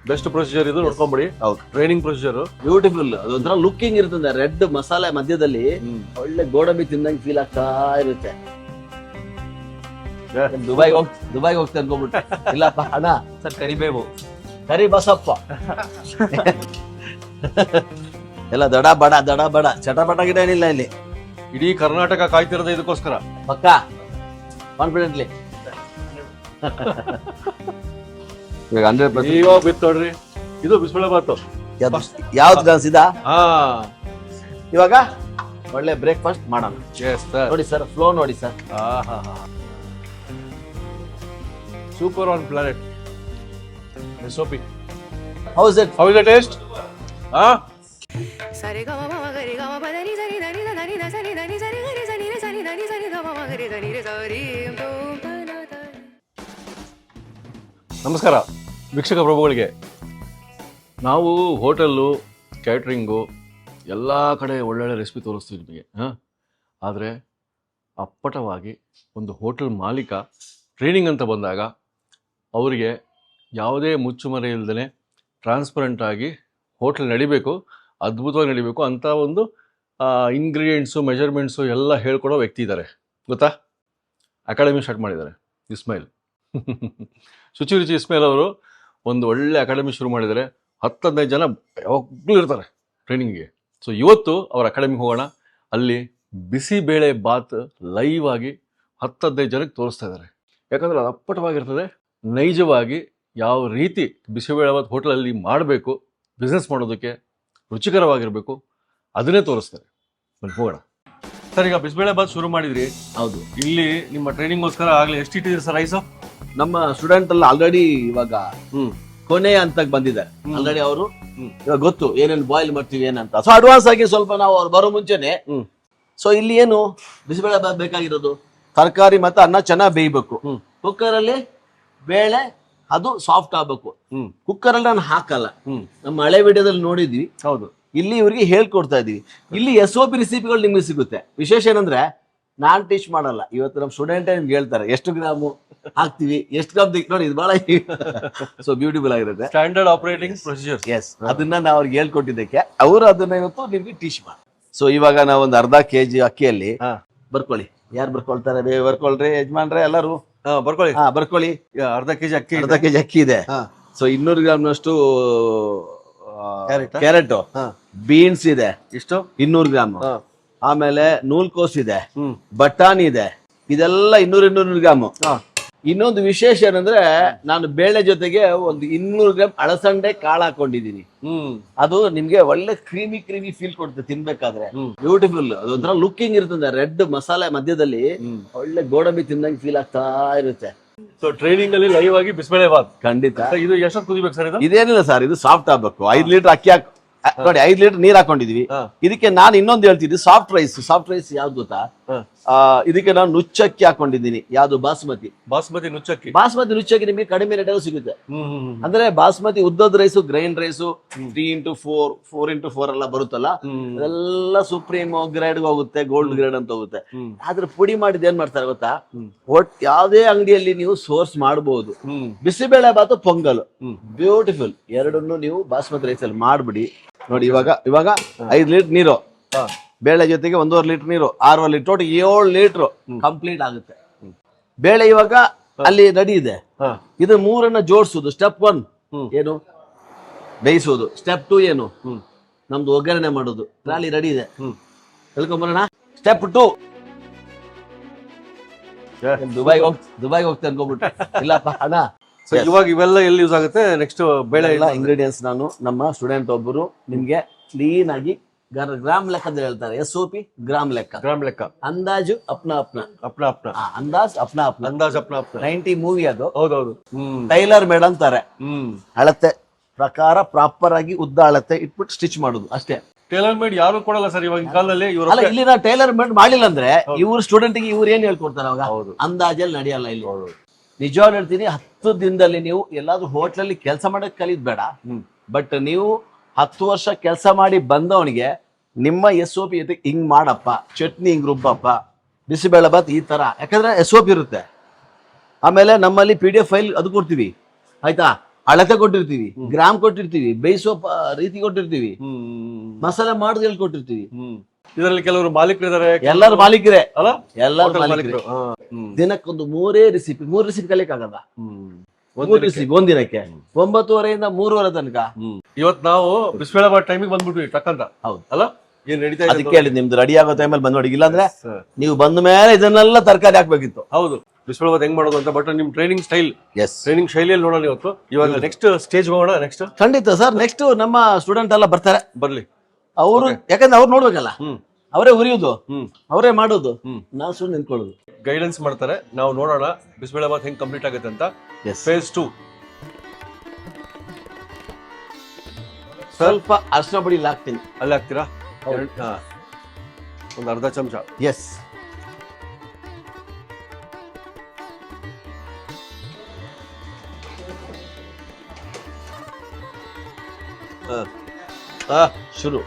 Best procedure ಇದು ನೋಡ್ಕೊಂಬಿಡಿ. ಹೌದು, training procedure beautiful. ಅದೊಂಥರ ಲುಕ್ಕಿಂಗ್ ಇರ್ತದೆ, ರೆಡ್ ಮಸಾಲೆ ಮಧ್ಯದಲ್ಲಿ ಒಳ್ಳೆ ಗೋಡಂಬಿ ತಿಂದಂಗೆ ಫೀಲ್ ಆಗ್ತಾ ಇರುತ್ತೆ. ದುಬೈಗೆ ಹೋಗ್ತಾ ಅನ್ಕೊಂಡ್ಬಿಟ್ಟು ಇಲ್ಲಪ್ಪ ಅಣ್ಣ ಸರ್ ಕರಿಬೇವು ಕರಿ ಬಸಪ್ಪ ಎಲ್ಲ ದಡ ಬಡ ಚಟಪಟ ಗಿಡ ಏನಿಲ್ಲ ಇಲ್ಲಿ. ಇಡೀ ಕರ್ನಾಟಕ ಕಾಯ್ತಿರೋದು ಇದಕ್ಕೋಸ್ಕರ. ಪಕ್ಕ ಕಾನ್ಫಿಡೆಂಟ್ಲಿ ಈಗ 100% ಇವಾಗ ಬಿತ್ತು ನೋಡ್ರಿ, ಇದು ಬಿಸಿಬೇಳೆ ಬಾತು. ಯಾವ್ದು ಕಾಣಿಸಿದ ಹಾ ಇವಾಗ ಒಳ್ಳೆ ಬ್ರೇಕ್ಫಾಸ್ಟ್ ಮಾಡೋಣ. Yes sir. ನೋಡಿ ಸರ್, ಫ್ಲೋ ನೋಡಿ sir. Super on planet SOP. How is it? How is the taste? ಹಾ ಸರಿ ಗ ಮ ಗರಿ ಗ ಮ ಪ ದ ನಿ ಸರಿ ದ ನಿ ದ ನಿ ದ ಸರಿ ದ ನಿ ಸರಿ ಗರಿ ಸರಿ ರ ಸರಿ ದ ನಿ ಸರಿ ಗ ಮ ಗರಿ ದ ನಿ ರ ಸರಿ ದ ನ ದ. ನಮಸ್ಕಾರ ವೀಕ್ಷಕ ಪ್ರಭುಗಳಿಗೆ. ನಾವು ಹೋಟೆಲ್ಲು, ಕ್ಯಾಟ್ರಿಂಗು ಎಲ್ಲ ಕಡೆ ಒಳ್ಳೊಳ್ಳೆ ರೆಸಿಪಿ ತೋರಿಸ್ತೀವಿ ನಿಮಗೆ. ಆದರೆ ಅಪ್ಪಟವಾಗಿ ಒಂದು ಹೋಟೆಲ್ ಮಾಲೀಕ ಟ್ರೈನಿಂಗ್ ಅಂತ ಬಂದಾಗ ಅವರಿಗೆ ಯಾವುದೇ ಮುಚ್ಚುಮರೆ ಇಲ್ಲದೇ ಟ್ರಾನ್ಸ್ಪರೆಂಟ್ ಆಗಿ ಹೋಟೆಲ್ ನಡಿಬೇಕು, ಅದ್ಭುತವಾಗಿ ನಡಿಬೇಕು ಅಂತ ಒಂದು ಇಂಗ್ರೀಡಿಯೆಂಟ್ಸು, ಮೆಜರ್ಮೆಂಟ್ಸು ಎಲ್ಲ ಹೇಳ್ಕೊಡೋ ವ್ಯಕ್ತಿ ಇದ್ದಾರೆ ಗೊತ್ತಾ. ಅಕಾಡೆಮಿ ಸ್ಟಾರ್ಟ್ ಮಾಡಿದ್ದಾರೆ ಇಸ್ಮಾಯಿಲ್. ಶುಚಿ ರುಚಿ ಇಸ್ಮಾಯಿಲ್ ಅವರು ಒಂದು ಒಳ್ಳೆ ಅಕಾಡೆಮಿ ಶುರು ಮಾಡಿದ್ದಾರೆ. 10-15 ಜನ ಯಾವಾಗಲೂ ಇರ್ತಾರೆ ಟ್ರೈನಿಂಗಿಗೆ. ಸೊ ಇವತ್ತು ಅವ್ರ ಅಕಾಡೆಮಿಗೆ ಹೋಗೋಣ. ಅಲ್ಲಿ ಬಿಸಿಬೇಳೆ ಬಾತ್ ಲೈವ್ ಆಗಿ 10-15 ಜನಕ್ಕೆ ತೋರಿಸ್ತಾ ಇದ್ದಾರೆ. ಯಾಕಂದರೆ ಅದು ಅಪ್ಪಟವಾಗಿರ್ತದೆ. ನೈಜವಾಗಿ ಯಾವ ರೀತಿ ಬಿಸಿಬೇಳೆ ಬಾತ್ ಹೋಟೆಲಲ್ಲಿ ಮಾಡಬೇಕು, ಬಿಸ್ನೆಸ್ ಮಾಡೋದಕ್ಕೆ ರುಚಿಕರವಾಗಿರಬೇಕು, ಅದನ್ನೇ ತೋರಿಸ್ತಾರೆ. ಬನ್ನಿ ಹೋಗೋಣ ಸರ್. ಈಗ ಬಿಸಿಬೇಳೆ ಬಾತ್ ಶುರು ಮಾಡಿದ್ರಿ. ಹೌದು. ಇಲ್ಲಿ ನಿಮ್ಮ ಟ್ರೈನಿಂಗ್ಗೋಸ್ಕರ ಆಗಲಿ ಎಷ್ಟು ಇಟ್ಟಿದ್ದೀರಿ ಸರ್ ರೈಸು? ನಮ್ಮ ಸ್ಟೂಡೆಂಟ್ ಅಲ್ಲಿ ಆಲ್ರೆಡಿ ಇವಾಗ ಕೊನೆ ಹಂತಕ್ಕೆ ಬಂದಿದ್ದಾರೆ. ಆಲ್ರೆಡಿ ಅವರು ಇವಾಗ ಗೊತ್ತು ಏನೇನು ಬಾಯ್ಲ್ ಮಾಡ್ತೀವಿ ಏನಂತ. ಸೊ ಅಡ್ವಾನ್ಸ್ ಆಗಿ ಸ್ವಲ್ಪ ನಾವು ಅವ್ರು ಬರೋ ಮುಂಚೆನೆ. ಸೊ ಇಲ್ಲಿ ಏನು ಬಿಸಿಬೇಳೆ ಬಾತ್ ಬೇಕಾಗಿರೋದು, ತರಕಾರಿ ಮತ್ತೆ ಅನ್ನ ಚೆನ್ನಾಗಿ ಬೇಯಬೇಕು. ಕುಕ್ಕರ್ ಅಲ್ಲಿ ಬೇಳೆ ಅದು ಸಾಫ್ಟ್ ಆಗ್ಬೇಕು. ಕುಕ್ಕರ್ ಅಲ್ಲಿ ನಾನು ಹಾಕಲ್ಲ. ನಮ್ಮ ಹಳೆ ವಿಡಿಯೋದಲ್ಲಿ ನೋಡಿದ್ವಿ. ಹೌದು. ಇಲ್ಲಿ ಇವ್ರಿಗೆ ಹೇಳ್ಕೊಡ್ತಾ ಇದೀವಿ. ಇಲ್ಲಿ SOP ರೆಸಿಪಿಗಳು ನಿಮ್ಗೆ ಸಿಗುತ್ತೆ. ವಿಶೇಷ ಏನಂದ್ರೆ ನಾನ್ ಟೀಚ್ ಮಾಡಲ್ಲ. ಇವತ್ತು ನಮ್ಮ ಸ್ಟೂಡೆಂಟ್ ನಿಮ್ಗೆ ಹೇಳ್ತಾರೆ ಎಷ್ಟು ಗ್ರಾಮು ಹಾಕ್ತಿವಿ, ಎಷ್ಟು ಗ್ರಾಮ್ ನೋಡಿ. ಇದು ಬಹಳ ಸೊ ಬ್ಯೂಟಿಫುಲ್ ಆಗಿರುತ್ತೆ. Standard operating procedure. ಎಸ್, ಅದನ್ನ ನಾವು ಅವ್ರಿಗೆ ಹೇಳ್ಕೊಟ್ಟಿದ್ದಕ್ಕೆ ಅವರು ಅದನ್ನ ಇವತ್ತು ನಿಮ್ಗೆ ಟೀಚ್ ಮಾಡಿ. ಸೊ ಇವಾಗ ನಾವು ಒಂದು ಅರ್ಧ kg ಅಕ್ಕಿಯಲ್ಲಿ ಬರ್ಕೊಳ್ಳಿ. ಯಾರು ಬರ್ಕೊಳ್ತಾರೆ? ಬರ್ಕೊಳ್ರಿ ಯಜಮಾನ್ರೆ ಎಲ್ಲರೂ. ಬರ್ಕೊಳ್ಳಿ. ಬರ್ಕೊಳ್ಳಿ. ಅರ್ಧ kg ಅಕ್ಕಿ, ಅರ್ಧ kg ಅಕ್ಕಿ ಇದೆ. ಸೊ 200 ಗ್ರಾಮ್ನಷ್ಟು ಕ್ಯಾರೆಟ್, ಬೀನ್ಸ್ ಇದೆ ಇಷ್ಟು 200 ಗ್ರಾಮ್. ಆಮೇಲೆ ನೂಲ್ಕೋಸ್ ಇದೆ, ಬಟಾಣಿ ಇದೆ. ಇದೆಲ್ಲ 200 ಗ್ರಾಮ್. ಇನ್ನೊಂದು ವಿಶೇಷ ಏನಂದ್ರೆ ನಾನು ಬೇಳೆ ಜೊತೆಗೆ ಒಂದು 200 ಗ್ರಾಮ್ ಅಳಸಂಡೆ ಕಾಳು ಹಾಕೊಂಡಿದೀನಿ. ಅದು ನಿಮ್ಗೆ ಒಳ್ಳೆ ಕ್ರೀಮಿ ಫೀಲ್ ಕೊಡುತ್ತೆ ತಿನ್ಬೇಕಾದ್ರೆ. ಬ್ಯೂಟಿಫುಲ್. ಅದೊಂಥರ ಲುಕ್ಕಿಂಗ್ ಇರ್ತದೆ, ರೆಡ್ ಮಸಾಲೆ ಮಧ್ಯದಲ್ಲಿ ಒಳ್ಳೆ ಗೋಡಂಬಿ ತಿಂದಂಗೆ ಫೀಲ್ ಆಗ್ತಾ ಇರುತ್ತೆ. ಸೊ ಟ್ರೈನಿಂಗ್ ಅಲ್ಲಿ ಲೈವ್ ಆಗಿ ಬಿಸಿಬೇಳೆ ಬಾತ್ ಖಂಡಿತ. ಇದು ಎಷ್ಟೊತ್ತು ಕುದಿಬೇಕು ಸರ್? ಇದೇನಿಲ್ಲ ಸರ್, ಇದು ಸಾಫ್ಟ್ ಆಗ್ಬೇಕು. 5 ಲೀಟರ್ ಅಕ್ಕಿ ನೋಡಿ, 5 ಲೀಟರ್ ನೀರ್ ಹಾಕೊಂಡಿದೀವಿ. ಇದಕ್ಕೆ ನಾನು ಇನ್ನೊಂದು ಹೇಳ್ತಿದ್ದೆ, ಸಾಫ್ಟ್ ರೈಸ್ ಯಾವ್ದು ಗೊತ್ತಾ? ಇದಕ್ಕೆ ನಾನು ನುಚ್ಚಕ್ಕಿ ಹಾಕೊಂಡಿದ್ದೀನಿ. ಯಾವ್ದು? ಬಾಸ್ಮತಿ ನುಚ್ಚಕ್ಕಿ ನಿಮ್ಗೆ ಕಡಿಮೆ ರೇಟಲ್ಲಿ ಸಿಗುತ್ತೆ. ಅಂದ್ರೆ ಬಾಸ್ಮತಿ ಉದ್ದದ rice, grind rice 3x4, 4x4 ಎಲ್ಲ ಬರುತ್ತಲ್ಲ, ಅದೆಲ್ಲ ಸುಪ್ರೀಮ್ ಗ್ರೇಡ್ ಹೋಗುತ್ತೆ, ಗೋಲ್ಡ್ ಗ್ರೇಡ್ ಅಂತ ಹೋಗುತ್ತೆ. ಆದ್ರೆ ಪುಡಿ ಮಾಡಿದ್ ಏನ್ ಮಾಡ್ತಾರೆ ಗೊತ್ತಾ? ಯಾವ್ದೇ ಅಂಗಡಿಯಲ್ಲಿ ನೀವು ಸೋರ್ಸ್ ಮಾಡಬಹುದು. ಬಿಸಿಬೇಳೆ ಬಾತು, ಪೊಂಗಲ್, ಬ್ಯೂಟಿಫುಲ್. ಎರಡನ್ನು ನೀವು ಬಾಸ್ಮತಿ ರೈಸ್ ಅಲ್ಲಿ ಮಾಡ್ಬಿಡಿ. ನೋಡಿ ಇವಾಗ 5 ಲೀಟರ್ ನೀರು, ಬೇಳೆ ಜೊತೆಗೆ 1.5 ಲೀಟರ್ ನೀರು, 6 ಲೀಟರ್, ಟೋಟಲ್ 7 ಲೀಟರ್ ಕಂಪ್ಲೀಟ್ ಆಗುತ್ತೆ. ಬೇಳೆ ಇವಾಗ ಅಲ್ಲಿ ರೆಡಿ ಇದೆ. ಇದು 3 ಜೋಡಿಸೋದು. ಸ್ಟೆಪ್ 1 ಏನು? ಬೇಯಿಸೋದು. ಸ್ಟೆಪ್ 2 ಏನು? ನಮ್ದು ಒಗ್ಗರಣೆ ಮಾಡೋದು. ಟ್ರಾಲಿ ರೆಡಿ ಇದೆ, ಹೇಳ್ಕೊಂಬರೋಣ. ಸ್ಟೆಪ್ 2 ದುಬೈಗೆ ಹೋಗ್ತಾ ಅನ್ಕೊಂಡ್ಬಿಟ್ಟು ಇಲ್ಲಪ್ಪ ಅಣ್ಣ. ಇವಾಗ ಇವೆಲ್ಲ ಎಲ್ಲಿ ಯೂಸ್ ಆಗುತ್ತೆ? ನೆಕ್ಸ್ಟ್ ಬೇಳೆ ಎಲ್ಲ ಇಂಗ್ರೀಡಿಯೆಂಟ್ಸ್ ನಾನು ನಮ್ಮ ಸ್ಟೂಡೆಂಟ್ ಒಬ್ಬರು ನಿಮ್ಗೆ ಕ್ಲೀನ್ ಆಗಿ ಗ್ರಾಮ್ ಲೆಕ್ಕದಲ್ಲಿ ಹೇಳ್ತಾರೆ. SOP ಗ್ರಾಮ್ ಲೆಕ್ಕ. ಅಂದಾಜು ಅಪ್ನ ಅಂದಾಜ್ ಅಪ್ನ 90 ಮೂವಿ ಅದು. ಹೌದೌದು. ಟೈಲರ್ ಮೇಡ್ ಅಂತಾರೆ. ಅಳತೆ ಪ್ರಕಾರ ಪ್ರಾಪರ್ ಆಗಿ ಉದ್ದ ಅಳತೆ ಇಟ್ಬಿಟ್ಟು ಸ್ಟಿಚ್ ಮಾಡುದು ಅಷ್ಟೇ. ಟೈಲರ್ ಮೇಡ್ ಯಾರು ಕೊಡಲ್ಲ ಸರ್ ಇವಾಗಿನ ಕಾಲದಲ್ಲಿ. ಅಲ್ಲ, ಇಲ್ಲಿ ನಾವು ಟೈಲರ್ ಮೇಡ್ ಮಾಡಿಲ್ಲ ಅಂದ್ರೆ ಇವ್ರ ಸ್ಟೂಡೆಂಟ್ ಗೆ ಇವ್ರು ಏನ್ ಹೇಳ್ಕೊಡ್ತಾರೆ ಅವಾಗ? ಅಂದಾಜಲ್ಲಿ ನಡೆಯಲ್ಲ ಇಲ್ಲಿ. ನಿಜವಾಗ್ ಹೇಳ್ತೀನಿ, 10 ದಿನದಲ್ಲಿ ನೀವು ಎಲ್ಲಾದ್ರೂ ಹೋಟ್ಲಲ್ಲಿ ಕೆಲಸ ಮಾಡಕ್ ಕಲಿದ್ ಬೇಡ. ಬಟ್ ನೀವು 10 ವರ್ಷ ಕೆಲಸ ಮಾಡಿ ಬಂದವನಿಗೆ ನಿಮ್ಮ SOP ಹಿಂಗ್ ಮಾಡಪ್ಪ, ಚಟ್ನಿ ಹಿಂಗ್ ರುಬ್ಬಪ್ಪ, ಬಿಸಿಬೇಳೆ ಬಾತ್ ಈ ತರ, ಯಾಕಂದ್ರೆ SOP ಇರುತ್ತೆ. ಆಮೇಲೆ ನಮ್ಮಲ್ಲಿ PDF ಫೈಲ್ ಅದು ಕೊಡ್ತೀವಿ, ಆಯ್ತಾ? ಅಳತೆ ಕೊಟ್ಟಿರ್ತೀವಿ, ಗ್ರಾಮ್ ಕೊಟ್ಟಿರ್ತೀವಿ, ಬೇಯಿಸೋ ರೀತಿ ಕೊಟ್ಟಿರ್ತೀವಿ, ಮಸಾಲೆ ಮಾಡೋದು ಹೇಳ್ಕೊಟ್ಟಿರ್ತೀವಿ. ಇದರಲ್ಲಿ ಕೆಲವರು ಮಾಲೀಕರು ಇದಾರೆ, ಎಲ್ಲರ ಮಾಲೀಕರೇ ಅಲ್ಲ ಎಲ್ಲರ Hotel ಮಾಲೀಕರೇ. ಮಾಲೀಕರು. ದಿನಕ್ಕೊಂದು ಮೂರು ರೆಸಿಪಿ ಕಲಿಯಕ್ಕಾಗಲ್ಲ. 3 ರೆಸಿಪಿ ಒಂದಿನಕ್ಕೆ 9:30 ಇಂದ 3:30 ತನಕ. ಇವತ್ತು ನಾವು ಬಿಸಿಬೇಳೆಬಾತ್ ಟೈಮಿಗೆ ಬಂದ್ಬಿಟ್ವಿ ಟಕ್ ಅಂತ. ಹೌದು, ಅಲ್ಲ ಏನ್ ನಡೀತಾ ಇದೆ ಅದಕ್ಕೆ ಹೇಳಿದ್ ನಿಮ್ದು ರೆಡಿ ಆಗೋ ಟೈಮಲ್ಲಿ ಬಂದ್ ನೋಡಿ. ಇಲ್ಲಾಂದ್ರೆ ನೀವು ಬಂದ ಮೇಲೆ ಇದನ್ನೆಲ್ಲ ತರಕಾರಿ ಹಾಕ್ಬೇಕಿತ್ತು. ಹೌದು, ಬಿಸಿಬೇಳೆಬಾತ್ ಹೆಂಗ್ ಮಾಡೋದು ಅಂತ. ಬಟ್ ನಿಮ್ ಟ್ರೈನಿಂಗ್ ಸ್ಟೈಲ್, ಎಸ್, ಟ್ರೈನಿಂಗ್ ಶೈಲಿಯಲ್ಲಿ ನೋಡೋಣ ಇವತ್ತು. ಇವಾಗ ನೆಕ್ಸ್ಟ್ ಸ್ಟೇಜ್ ಹೋಗೋಣ. ನೆಕ್ಸ್ಟ್ ಖಂಡಿತ ಸರ್. ನೆಕ್ಸ್ಟ್ ನಮ್ಮ ಸ್ಟೂಡೆಂಟ್ ಎಲ್ಲ ಬರ್ತಾರೆ. ಬರ್ಲಿ ಅವರು, ಯಾಕಂದ್ರೆ ಅವ್ರು ನೋಡ್ಬೇಕಲ್ಲ, ಅವರೇ ಉರಿಯೋದು, ಅವರೇ ಮಾಡೋದು, ನಾವು ಸುಮ್ಮನೆ ನಿಂತ್ಕೊಳ್ಳೋದು. ಗೈಡೆನ್ಸ್ ಮಾಡ್ತಾರೆ, ನಾವು ನೋಡೋಣ ಬಿಸಿಬೇಳೆಬಾತ್ ಹೆಂಗ್ ಕಂಪ್ಲೀಟ್ ಆಗುತ್ತೆ ಅಂತ. Yes. ಫೇಸ್ 2. ಸ್ವಲ್ಪ ಅರ್ಶಿನ ಪುಡಿ ಇಲ್ಲಿ ಹಾಕ್ತೀನಿ. ಅಲ್ಲಿ ಹಾಕ್ತೀರಾ? ಒಂದು ಅರ್ಧ ಚಮಚ. ಎಸ್, ಶುರು.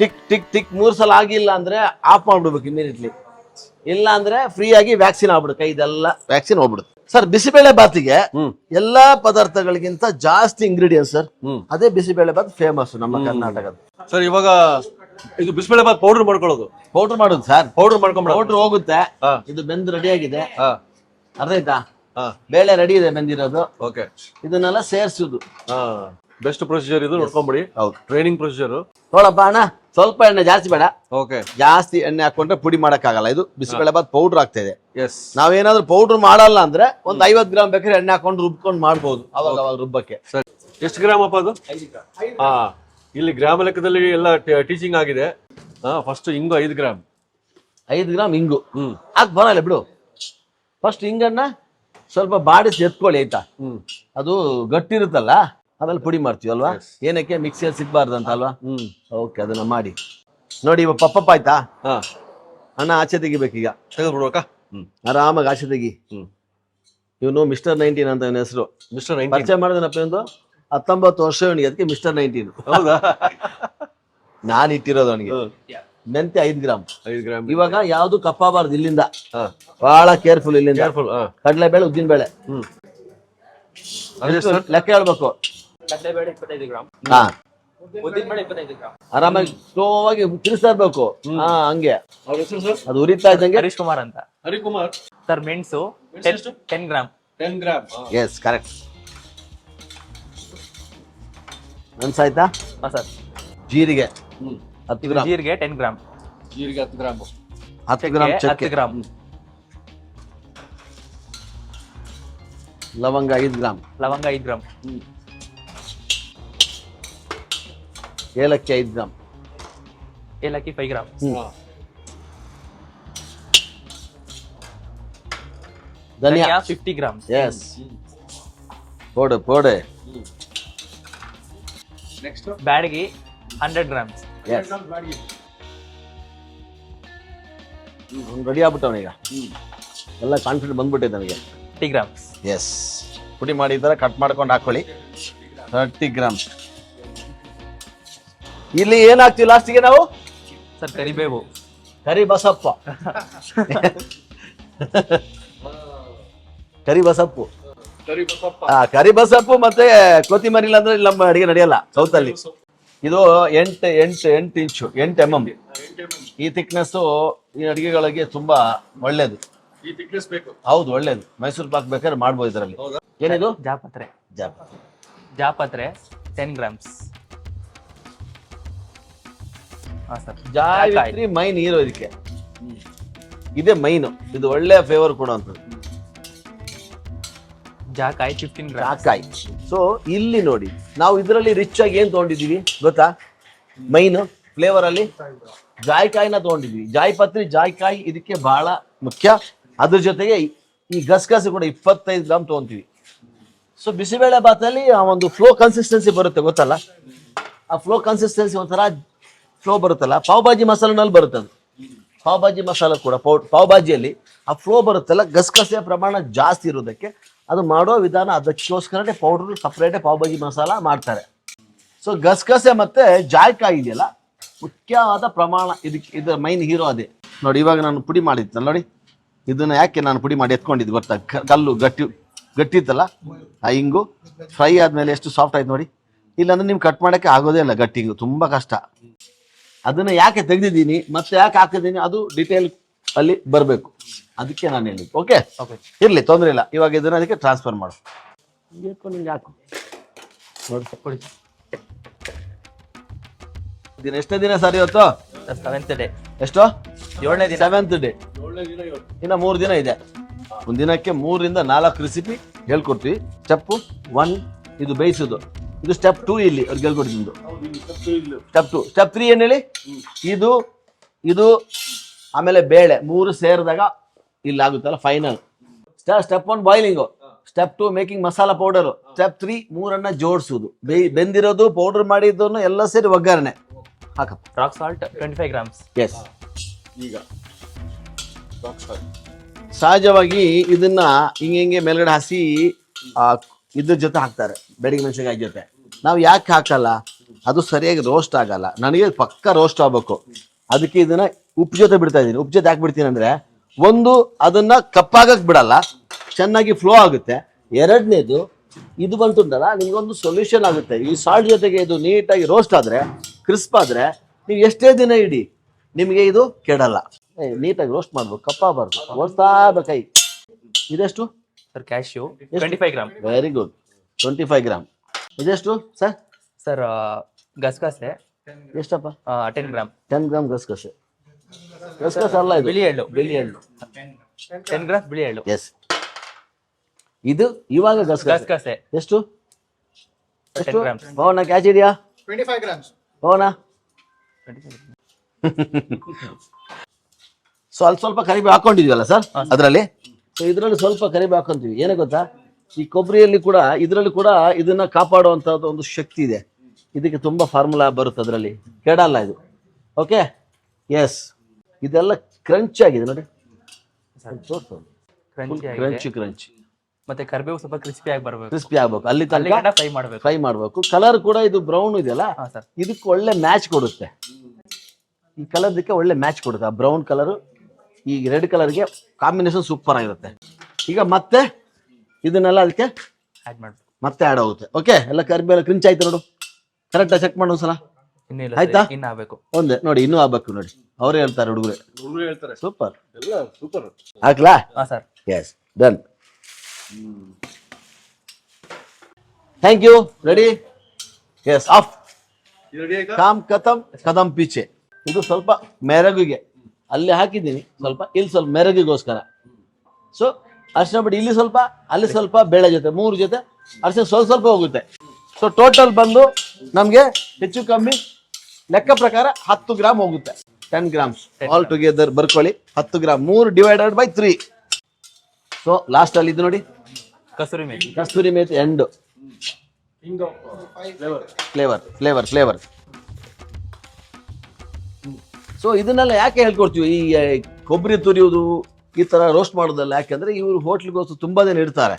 ಟಿಕ್ ಟಿಕ್ ಟಿಕ್ 3 ಸಲ ಆಗಿಲ್ಲ ಅಂದ್ರೆ ಆಫ್ ಮಾಡ್ಬಿಡ್ಬೇಕು ಇಮಿಡಿಯೇಟ್ಲಿ. ಇಲ್ಲ ಅಂದ್ರೆ ಫ್ರೀ ಆಗಿ ವ್ಯಾಕ್ಸಿನ್ ಆಗ್ಬಿಡುತ್ತೆ, ಇದೆಲ್ಲ ವ್ಯಾಕ್ಸಿನ್ ಹೋಗ್ಬಿಡುತ್ತೆ. ಸರ್, ಬಿಸಿಬೇಳೆ ಬಾತಿಗೆ ಎಲ್ಲಾ ಪದಾರ್ಥಗಳಿಗಿಂತ ಜಾಸ್ತಿ ಇಂಗ್ರೀಡಿಯೆಂಟ್ ಸರ್. ಅದೇ ಬಿಸಿಬೇಳೆ ಬಾತ್ ಫೇಮಸ್ ನಮ್ಮ ಕರ್ನಾಟಕದ. ಸರ್, ಇವಾಗ ಇದು ಬಿಸಿಬೇಳೆಬಾತ್ ಪೌಡರ್ ಮಾಡ್ಕೊಳ್ಳೋದು. ಪೌಡರ್ ಮಾಡೋದು ಸರ್. ಪೌಡರ್ ಮಾಡ್ಕೊಂಡ್ಬಿಡ. ಪೌಡರ್ ಹೋಗುತ್ತೆ. ಇದು ಬೆಂದು ರೆಡಿ ಆಗಿದೆ, ಅರ್ಥ ಆಯ್ತಾ? ಹಾ, ಬೇಳೆ ರೆಡಿ ಇದೆ ಬೆಂದಿರೋದು. ಓಕೆ. ಇದನ್ನೆಲ್ಲ ಸೇರ್ಸುದು. ಬೆಸ್ಟ್ ಪ್ರೊಸೀಜರ್ ಇದು, ನೋಡ್ಕೊಂಬಿಡಿ. ಹೌದು, ಟ್ರೈನಿಂಗ್ ಪ್ರೊಸೀಜರ್. ನೋಡಪ್ಪ ಅಣ್ಣ, ಸ್ವಲ್ಪ ಎಣ್ಣೆ ಜಾಸ್ತಿ ಬೇಡ. ಓಕೆ. ಜಾಸ್ತಿ ಎಣ್ಣೆ ಹಾಕೊಂಡ್ರೆ ಪುಡಿ ಮಾಡಕ್ಕಾಗಲ್ಲ. ಇದು ಬಿಸಿಬೇಳೆ ಬಾತ್ ಪೌಡರ್ ಆಗ್ತಾ ಇದೆ. ಎಸ್. ನಾವೇನಾದ್ರೂ ಪೌಡರ್ ಮಾಡಲ್ಲ ಅಂದ್ರೆ ಒಂದ್ 50 ಗ್ರಾಮ್ ಬೇಕಾದ್ರೆ ಎಣ್ಣೆ ಹಾಕೊಂಡು ರುಬ್ಕೊಂಡು ಮಾಡ್ಬೋದು. ಅವಾಗ ರುಬ್ಬಕ್ಕೆ. ಸರಿ, ಎಷ್ಟು ಗ್ರಾಮ್ ಅಪ್ಪ ಅದು? ಹಾ, ಇಲ್ಲಿ ಗ್ರಾಮ ಲೆಕ್ಕದಲ್ಲಿ ಎಲ್ಲ ಟೀಚಿಂಗ್ ಆಗಿದೆ. ಫಸ್ಟ್ ಇಂಗು 5 ಗ್ರಾಮ್. 5 ಗ್ರಾಮ್ ಇಂಗು ಹಾಕ್ ಬರಲ್ಲ ಬಿಡು. ಫಸ್ಟ್ ಹಿಂಗನ್ನ ಸ್ವಲ್ಪ ಬಾಡಿಸಿ ಎತ್ಕೊಳ್ಳಿ, ಆಯ್ತಾ? ಅದು ಗಟ್ಟಿರುತ್ತಲ್ಲ, ಆಮೇಲೆ ಪುಡಿ ಮಾಡ್ತೀವಿ ಅಲ್ವಾ? ಏನಕ್ಕೆ ಮಿಕ್ಸಿಯಲ್ಲಿ ಸಿಗ್ಬಾರ್ದು ಅಂತ ಅಲ್ವಾ? ಓಕೆ, ಅದನ್ನ ಮಾಡಿ ನೋಡಿ. ಇವಾಗ ಪಪ್ಪ ಆಯ್ತಾ? ಅಣ್ಣ ಆಚೆ ತೆಗಿಬೇಕೀಗ. ತೆಗೆದ್ಬಿಡ್ಬೇಕಾ? ಆರಾಮಾಗಿ ಆಚೆ ತೆಗಿ. ಇವನು ಮಿಸ್ಟರ್ 19 ಅಂತ ಇವನ ಹೆಸರು. ಮಿಸ್ಟರ್ 19 ಪರಿಚಯ ಮಾಡಿದನಪ್ಪ. ಒಂದು 19 ವರ್ಷ ಇವನಿಗೆ, ಅದಕ್ಕೆ ಮಿಸ್ಟರ್ 19. ಹೌದಾ? ನಾನು ಇಟ್ಟಿರೋದು ಅವನಿಗೆ. ಮೆಂತೆ 5 ಗ್ರಾಮ್. 5 ಗ್ರಾಮ್. ಇವಾಗ ಯಾವ್ದು ಕಪ್ಪಬಾರ್ದು ಇಲ್ಲಿಂದ, ಬಹಳ ಕೇರ್ಫುಲ್ ಇಲ್ಲಿಂದ. ಕಡಲೆಬೇಳೆ, ಉದ್ದಿನ ಬೇಳೆ ಲೆಕ್ಕ ಹೇಳ್ಬೇಕು. ಹಾ, ಆರಾಮಾಗಿ ಸ್ಲೋವಾಗಿ ತಿರ್ಸ್ತಾ ಇರ್ಬೇಕು. ಹಂಗೆ ಅದು ಉರಿತಾ ಇದ್ದಂಗೆ. ಹರೀಶ್ ಕುಮಾರ್ ಅಂತ. ಹರಿಕುಮಾರ್ ಸರ್, ಮೆಣಸು 10 ಗ್ರಾಮ್. 10 ಗ್ರಾಮ್. Yes, correct. ಅನ್ಸಾಯ್ತಾ? ಸರ್, ಜೀರಿಗೆ 10 ಗ್ರಾಮ್. ಜೀರಿಗೆ 10 ಗ್ರಾಮ್. ಜೀರಿಗೆ 10 ಗ್ರಾಮ್. 10 ಗ್ರಾಮ್ ಚಕ್ಕೆ. 10 ಗ್ರಾಮ್. ಲವಂಗ 5 ಗ್ರಾಮ್. ಲವಂಗ 5 ಗ್ರಾಮ್. ಏಲಕ್ಕಿ 5 ಗ್ರಾಮ್. ಏಲಕ್ಕಿ 5 ಗ್ರಾಮ್. ಧನಿಯಾ 50 ಗ್ರಾಮ್. ಎಸ್, ಪೋಡೆ. Next Byadagi 100 grams. Yes, ready ಆಗ್ಬಿಟ್ಟವನೀಗ. ಎಲ್ಲ ಕಾನ್ಫಿಡೆಂಟ್ ಬಂದ್ಬಿಟ್ಟಿದೆ ನನಗೆ. 30 ಗ್ರಾಮ್ಸ್. ಎಸ್, ಪುಡಿ ಮಾಡಿ ಈ ಥರ ಕಟ್ ಮಾಡ್ಕೊಂಡು ಹಾಕೊಳ್ಳಿ. 30 ಗ್ರಾಮ್. ಇಲ್ಲಿ ಏನಾಗ್ತೀವಿ ಲಾಸ್ಟಿಗೆ ನಾವು? ಸರ್, ಕರಿಬೇವು. ಕರಿ ಬಸಪ್ಪ. ಕರಿ ಬಸಪ್ಪು. ಕರಿ ಬಸಪ್ಪು ಮತ್ತೆ ಕೊತ್ತಿಮರಿ ಇಲ್ಲ ಅಂದ್ರೆ ನಮ್ಮ ಅಡಿಗೆ ನಡೆಯಲ್ಲ ಸೌತ್ ಅಲ್ಲಿ. ಇದು 8 ಇಂಚು 8 mm. ಈ ಥಿಕ್ನೆಸ್ ಈ ಅಡಿಗೆಗಳಿಗೆ ತುಂಬಾ ಒಳ್ಳೇದು. ಈ ಥಿಕ್ನೆಸ್ ಬೇಕು. ಹೌದು, ಒಳ್ಳೇದು. ಮೈಸೂರು ಪಾಕ್ ಬೇಕಾದ್ರೆ ಮಾಡ್ಬೋದು ಇದರಲ್ಲಿ. ಏನಿದು? ಜಾಪತ್ರೆ 10 ಗ್ರಾಮ್ಸ್. ಜಾಯಿತ್ರಿ ಮೈನ್ ಹೀರೋ ಇದಕ್ಕೆ. ಇದೇ ಮೈನು. ಇದು ಒಳ್ಳೆ ಫೇವರ್ ಕೊಡುವಂಥದ್ದು. ಜಾಕಾಯಿ 15 ಗ್ರಾಮ್. ಜಾಕಾಯಿ. ಸೊ ಇಲ್ಲಿ ನೋಡಿ, ನಾವು ಇದರಲ್ಲಿ ರಿಚ್ ಆಗಿ ಏನ್ ತಗೊಂಡಿದೀವಿ ಗೊತ್ತಾ? ಮೈನು ಫ್ಲೇವರ್ ಅಲ್ಲಿ ಜಾಯಿಕಾಯಿನ ತಗೊಂಡಿದ್ವಿ. ಜಾಯಿಪತ್ರಿ, ಜಾಯಿಕಾಯಿ ಇದಕ್ಕೆ ಬಹಳ ಮುಖ್ಯ. ಅದ್ರ ಜೊತೆಗೆ ಈ ಗಸಗಸೆ ಕೂಡ 25 ಗ್ರಾಮ್ ತಗೊಂತೀವಿ. ಸೊ ಬಿಸಿಬೇಳೆ ಬಾತಲ್ಲಿ ಆ ಒಂದು ಫ್ಲೋ ಕನ್ಸಿಸ್ಟೆನ್ಸಿ ಬರುತ್ತೆ ಗೊತ್ತಲ್ಲ? ಆ ಫ್ಲೋ ಕನ್ಸಿಸ್ಟೆನ್ಸಿ ಒಂಥರ ಫ್ಲೋ ಬರುತ್ತಲ್ಲ, ಪಾವ್ ಭಾಜಿ ಮಸಾಲೆನಲ್ಲಿ ಬರುತ್ತೆ ಅದು. ಪಾವ್ ಭಾಜಿ ಮಸಾಲ ಕೂಡ ಪಾವ್ ಭಾಜಿಯಲ್ಲಿ ಆ ಫ್ಲೋ ಬರುತ್ತಲ್ಲ, ಗಸಗಸೆಯ ಪ್ರಮಾಣ ಜಾಸ್ತಿ ಇರೋದಕ್ಕೆ ಅದು ಮಾಡೋ ವಿಧಾನ ಅದಕ್ಕೋಸ್ಕರನೇ ಪೌಡರ್ ಸಪ್ರೇಟೇ ಪಾವ್ ಭಾಜಿ ಮಸಾಲ ಮಾಡ್ತಾರೆ. ಸೊ ಗಸಗಸೆ ಮತ್ತೆ ಜಾಯಿಕಾಯಿ ಇದೆಯಲ್ಲ, ಮುಖ್ಯವಾದ ಪ್ರಮಾಣ ಇದಕ್ಕೆ. ಇದರ ಮೈನ್ ಹೀರೋ ಅದೇ ನೋಡಿ. ಇವಾಗ ನಾನು ಪುಡಿ ಮಾಡಿದ್ನಲ್ಲ ನೋಡಿ, ಇದನ್ನ ಯಾಕೆ ನಾನು ಪುಡಿ ಮಾಡಿ ಎತ್ಕೊಂಡಿದ್ದು ಗೊತ್ತಾ? ಕಲ್ಲು ಗಟ್ಟಿ ಗಟ್ಟಿ ಇತ್ತಲ್ಲ ಆ ಹಿಂಗು ಫ್ರೈ ಆದಮೇಲೆ ಎಷ್ಟು ಸಾಫ್ಟ್ ಆಯ್ತು ನೋಡಿ. ಇಲ್ಲಾಂದ್ರೆ ನಿಮ್ಗೆ ಕಟ್ ಮಾಡೋಕ್ಕೆ ಆಗೋದೇ ಇಲ್ಲ, ಗಟ್ಟಿ ಹಿಂಗು ತುಂಬ ಕಷ್ಟ. ಅದನ್ನು ಯಾಕೆ ತೆಗೆದಿದ್ದೀನಿ ಮತ್ತೆ ಯಾಕೆ ಹಾಕಿದ್ದೀನಿ ಅದು ಡೀಟೇಲ್ ಅಲ್ಲಿ ಬರಬೇಕು, ಅದಕ್ಕೆ ನಾನು ಹೇಳಿದ್ದು. ಓಕೆ ಇರಲಿ, ತೊಂದರೆ ಇಲ್ಲ. ಇವಾಗ ಇದನ್ನು ಅದಕ್ಕೆ ಟ್ರಾನ್ಸ್ಫರ್ ಮಾಡು. ನಿಂಗೆ ಹಾಕು ಕೊಡಿ ದಿನ ಎಷ್ಟನೇ ದಿನ ಸರ್ ಇವತ್ತು? Sir 7th day. ಎಷ್ಟು? 7ನೇ ದಿನ. 7th day. ಇನ್ನು 3 ದಿನ ಇದೆ. ಒಂದು ದಿನಕ್ಕೆ 3 ರಿಂದ 4 ರೆಸಿಪಿ ಹೇಳ್ಕೊಡ್ತೀವಿ. ಸ್ಟೆಪ್ 1 ಇದು ಬೇಯಿಸೋದು, ಇದು ಸ್ಟೆಪ್ 2 ಇಲ್ಲಿ ಅವ್ರಿಗೆ ಹೇಳ್ಕೊಡ್ತೀನಿ. ಸ್ಟೆಪ್ 2, ಸ್ಟೆಪ್ 3 ಏನ್ ಹೇಳಿ? ಇದು ಇದು ಆಮೇಲೆ ಬೇಳೆ 3 ಸೇರಿದಾಗ ಇಲ್ಲಿ ಆಗುತ್ತಲ್ಲ final. Step 1 boiling, step 2 making masala powder, step 3 ಮೂರನ್ನ ಜೋಡಿಸೋದು, ಬೆಂದಿರೋದು ಪೌಡರ್ ಮಾಡಿದ್ದನ್ನು ಎಲ್ಲ ಸೇರಿ ಒಗ್ಗರಣೆ ಹಾಕಪ್ಪ. Rock salt 25 grams. ಎಸ್. ಈಗ ಸಹಜವಾಗಿ ಇದನ್ನ ಹಿಂಗೆ ಮೇಲ್ಗಡೆ ಹಸಿ ಇದ್ರ ಜೊತೆ ಹಾಕ್ತಾರೆ, ಬೆಡಿಗೆ ಮೆಣಸಿನಕಾಯಿ ಜೊತೆ. ನಾವು ಯಾಕೆ ಹಾಕಲ್ಲ? ಅದು ಸರಿಯಾಗಿ ರೋಸ್ಟ್ ಆಗಲ್ಲ. ನನಗೆ ಪಕ್ಕ ರೋಸ್ಟ್ ಆಗ್ಬೇಕು, ಅದಕ್ಕೆ ಇದನ್ನ ಉಪ್ಪು ಜೊತೆ ಬಿಡ್ತಾ ಇದ್ದೀನಿ. ಉಪ್ಪು ಜೊತೆ ಹಾಕ್ಬಿಡ್ತೀನಿ ಅಂದ್ರೆ ಒಂದು ಅದನ್ನ ಕಪ್ಪಾಗಕ್ ಬಿಡಲ್ಲ, ಚೆನ್ನಾಗಿ ಫ್ಲೋ ಆಗುತ್ತೆ. ಎರಡನೇದು ಇದು ಬಂತುಂಟಲ್ಲ, ನಿಮ್ಗೊಂದು ಸೊಲ್ಯೂಷನ್ ಆಗುತ್ತೆ. ಈ ಸಾಲ್ಟ್ ಜೊತೆಗೆ ಇದು ನೀಟಾಗಿ ರೋಸ್ಟ್ ಆದ್ರೆ, ಕ್ರಿಸ್ಪ್ ಆದ್ರೆ, ನೀವು ಎಷ್ಟೇ ದಿನ ಇಡಿ ನಿಮಗೆ ಇದು ಕೆಡಲ್ಲ. ನೀಟಾಗಿ ರೋಸ್ಟ್ ಮಾಡ್ಬೇಕು, ಕಪ್ಪಾಗಬಾರ್ದು, ಓಡಿಸ್ತಾ ಬೇಕಾಗಿ. ಇದೆಷ್ಟು sir? Cashew 25 gram. Very good, 25 gram. ಇದೆಷ್ಟು ಸರ್? ಸರ್ ಗಸಗಸೆ ಎಷ್ಟಪ್ಪ? 10 ಗ್ರಾಮ್. 10 ಗ್ರಾಮ್ ಗಸಗಸೆ. ಗಸಗಸೆ ಅಲ್ಲ, ಇದು ಬಿಳಿ ಎಳ್ಳು. ಬಿಳಿ ಎಳ್ಳು 10 ಗ್ರಾಮ್ ಬಿಳಿ ಎಳ್ಳು. ಎಸ್. ಇದು ಇವಾಗ ಗಸಗಸೆ ಎಷ್ಟು? 10 ಗ್ರಾಮ್ಸ್. ಪವನ ಕ್ಯಾಚ್ ಇದೆಯಾ? 25 grams. ಪವನ ಸ್ವಲ್ಪ ಕರಿಬೇವು ಹಾಕೊಂಡಿದೀವಲ್ಲ ಸರ್ ಅದರಲ್ಲಿ. ಇದರಲ್ಲಿ ಸ್ವಲ್ಪ ಕರಿಬೇವು ಹಾಕೊಂತೀವಿ. ಏನೇ ಗೊತ್ತಾ, ಈ ಕೊಬ್ಬರಿಯಲ್ಲಿ ಕೂಡ ಇದರಲ್ಲಿ ಕೂಡ ಇದನ್ನ ಕಾಪಾಡುವಂತದ್ದು ಒಂದು ಶಕ್ತಿ ಇದೆ. ಇದಕ್ಕೆ ತುಂಬಾ ಫಾರ್ಮುಲಾ ಬರುತ್ತೆ, ಅದರಲ್ಲಿ ಕೆಡಲ್ಲ ಇದು. Okay, S. ಇದೆಲ್ಲ ಕ್ರಂಚ್ ಆಗಿದೆ ನೋಡಿ, ಕ್ರಂಚ್ ಕ್ರಂಚ್. ಮತ್ತೆ ಕರಿಬೇವು ಸ್ವಲ್ಪ ಕ್ರಿಸ್ಪಿ ಆಗಿ ಬರಬೇಕು, ಕ್ರಿಸ್ಪಿ ಆಗ್ಬೇಕು, ಅಲ್ಲಿ ತನಕ ಫ್ರೈ ಮಾಡಬೇಕು. ಫ್ರೈ ಮಾಡಬೇಕು. ಕಲರ್ ಕೂಡ ಇದು ಬ್ರೌನ್ ಇದೆಯಲ್ಲ, ಸರ್ ಇದಕ್ಕೆ ಒಳ್ಳೆ ಮ್ಯಾಚ್ ಕೊಡುತ್ತೆ. ಈ ಕಲರ್ದಕ್ಕೆ ಒಳ್ಳೆ ಮ್ಯಾಚ್ ಕೊಡುತ್ತೆ. ಆ ಬ್ರೌನ್ ಕಲರ್ ಈ ರೆಡ್ ಕಲರ್ಗೆ ಕಾಂಬಿನೇಷನ್ ಸೂಪರ್ ಆಗಿರುತ್ತೆ. ಈಗ ಮತ್ತೆ ಇದನ್ನೆಲ್ಲ ಅದಕ್ಕೆ ಆಡ್ ಮಾಡಬೇಕು, ಮತ್ತೆ ಆಡ್ ಆಗುತ್ತೆ. ಓಕೆ, ಎಲ್ಲ ಕರಿಬೇವು ಕ್ರಿಂಚ್ ಆಯ್ತು ನೋಡು, ಕರೆಕ್ಟಾಗಿ ಚೆಕ್ ಮಾಡು ಒಂದ್ಸಲ. ಇನ್ನಿಲ್ಲ ಆಯ್ತಾ? ಇನ್ನು ಆಗಬೇಕು. ಒಂದೇ ನೋಡಿ, ಇನ್ನೂ ಆಗ್ಬೇಕು ನೋಡಿ. ಅವರೇ ಹೇಳ್ತಾರೆ, ಹುಡುಗರು ಹೇಳ್ತಾರೆ. ಸೂಪರ್, ಎಲ್ಲ ಸೂಪರ್. ಹಾಕ್ಲಾ? ಹಾ sir. Yes, done. Thank you. Ready? Yes, off. ಕಾಮ್ ಕಥಮ್ ಕದಂ ಪೀಚೆ. ಇದು ಸ್ವಲ್ಪ ಮೆರಗಿಗೆ ಅಲ್ಲಿ ಹಾಕಿದ್ದೀನಿ, ಸ್ವಲ್ಪ ಇಲ್ಲಿ ಸ್ವಲ್ಪ ಮೆರಗಿಗೋಸ್ಕರ. ಸೊ ಅರ್ಶಿನ ಬಿಡಿ, ಇಲ್ಲಿ ಸ್ವಲ್ಪ ಅಲ್ಲಿ ಸ್ವಲ್ಪ, ಬೇಳೆ ಜೊತೆ 3 ಜೊತೆ ಅರ್ಶಿನ ಸ್ವಲ್ಪ ಹೋಗುತ್ತೆ. ಸೊ ಟೋಟಲ್ ಬಂದು ನಮಗೆ ಹೆಚ್ಚು ಕಮ್ಮಿ ಲೆಕ್ಕ ಪ್ರಕಾರ 10 ಗ್ರಾಮ್ ಹೋಗುತ್ತೆ. 10 ಗ್ರಾಮ್ಸ್ ಆಲ್ ಟುಗೆದರ್ ಬರ್ಕೊಳ್ಳಿ. 10 gram 3 divided by 3. So last ಅಲ್ಲಿ ಇದು ನೋಡಿ, ಕಸೂರಿ ಮೇಥಿ. ಕಸ್ತೂರಿ ಮೇಥಿ ಎಂಡ್ ಫ್ಲೇವರ್. ಸೊ ಇದನ್ನೆಲ್ಲ ಯಾಕೆ ಹೇಳ್ಕೊಡ್ತೀವಿ? ಈ ಕೊಬ್ಬರಿ ತುರಿಯೋದು, ಈ ತರ ರೋಸ್ಟ್ ಮಾಡೋದಲ್ಲ. ಯಾಕೆಂದ್ರೆ ಇವರು ಹೋಟ್ಲಿಗೋಸ್ಕರ ತುಂಬಾ ದಿನ ಇಡ್ತಾರೆ.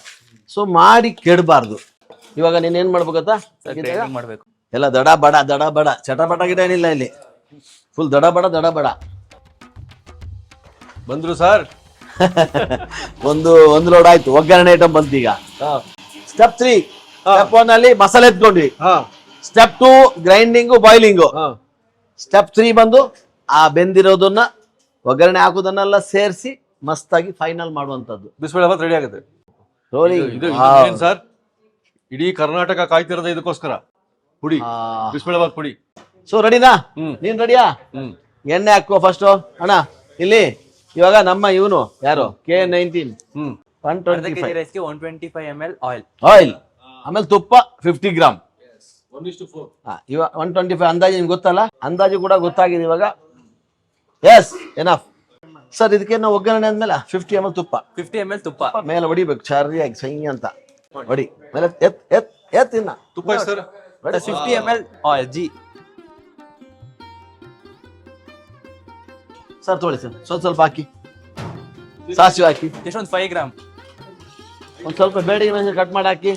ಸೊ ಮಾಡಿ ಕೆಡಬಾರ್ದು. ಇವಾಗ ನೀನ್ ಏನ್ ಮಾಡ್ಬೇಕಂತ ಗ್ರೈಂಡಿಂಗ್ ಮಾಡಬೇಕು. ಎಲ್ಲ ದಡ ಬಡ ಚಟಪಟ ಗಿಡ ಏನಿಲ್ಲ ಇಲ್ಲಿ, ಫುಲ್ ದಡ ಬಡ. ಬಂದ್ರು ಸರ್. ಒಂದು ಲೋಡ್ ಆಯ್ತು, ಒಗ್ಗರಣೆ ಐಟಮ್ ಬಂತು. ಈಗ ಸ್ಟೆಪ್ 3, ಸ್ಟೆಪ್ 1 ಅಲ್ಲಿ ಮಸಾಲೆ ಎತ್ಕೊಂಡ್ವಿ. ಸ್ಟೆಪ್ 2 ಗ್ರೈಂಡಿಂಗು ಬಾಯ್ಲಿಂಗು. ಸ್ಟೆಪ್ 3 ಬಂದು ಆ ಬೆಂದಿರೋದನ್ನ ಒಗ್ಗರಣೆ ಹಾಕೋದನ್ನೆಲ್ಲ ಸೇರಿಸಿ ಮಸ್ತಾಗಿ ಫೈನಲ್ ಮಾಡುವಂತದ್ದು. ಬಿಸಿಬೇಳೆಭಾತ್ ರೆಡಿ ಆಗುತ್ತೆ. ಇದು ಏನ್ ಸರ್, ಇಡೀ ಕರ್ನಾಟಕ ಕಾಯ್ತಿರೋದು ಇದಕ್ಕೋಸ್ಕರ. ಪುಡಿ, ಬಿಸಿಬೇಳೆಭಾತ್ ಪುಡಿ. ಸೊ ರೆಡಿನಾ? ನೀನ್ ರೆಡಿಯಾ? ಎಣ್ಣೆ ಹಾಕುವ ಫಸ್ಟ್ ಅಣ್ಣ. ಇಲ್ಲಿ ಇವಾಗ ನಮ್ಮ ಇವನು ಯಾರು, K19 125 ರೈಸ್ಗೆ 125 ml ಆಯಿಲ್, ಆಮೇಲೆ ತುಪ್ಪ 50 ಗ್ರಾಮ್. 1:4. ಇವಾಗ 125 ಅಂದಾಜು ನಿಮ್ಗೆ ಗೊತ್ತಲ್ಲ, ಅಂದಾಜು ಕೂಡ ಗೊತ್ತಾಗಿದೆ ಇವಾಗ. Yes, enough sir. ಇದಕ್ಕೆ ನಾವು ಒಗ್ಗರಣೆ ಅಂದ್ಮೇಲೆ 50 ml ತುಪ್ಪ, 50 ml ತುಪ್ಪ ಮೇಲೆ ಹೊಡಿಬೇಕು ಸರಿಯಾಗಿ, ಸೈ ಅಂತ ಹೊಡಿ. ಮೇಲೆ ಎತ್ ಇನ್ನ ತುಪ್ಪ sir. 50 ml oil G. Sir ತೊಗೊಳ್ಳಿ ಸರ್, ಸ್ವಲ್ಪ ಹಾಕಿ, ಸಾಸಿವೆ ಹಾಕಿ, ಎಷ್ಟೊಂದು 5 ಗ್ರಾಮ್. ಒಂದ್ ಸ್ವಲ್ಪ ಬೇಡಿಗೆ ಮೆಣಸಿನ ಕಟ್ ಮಾಡಿ ಹಾಕಿ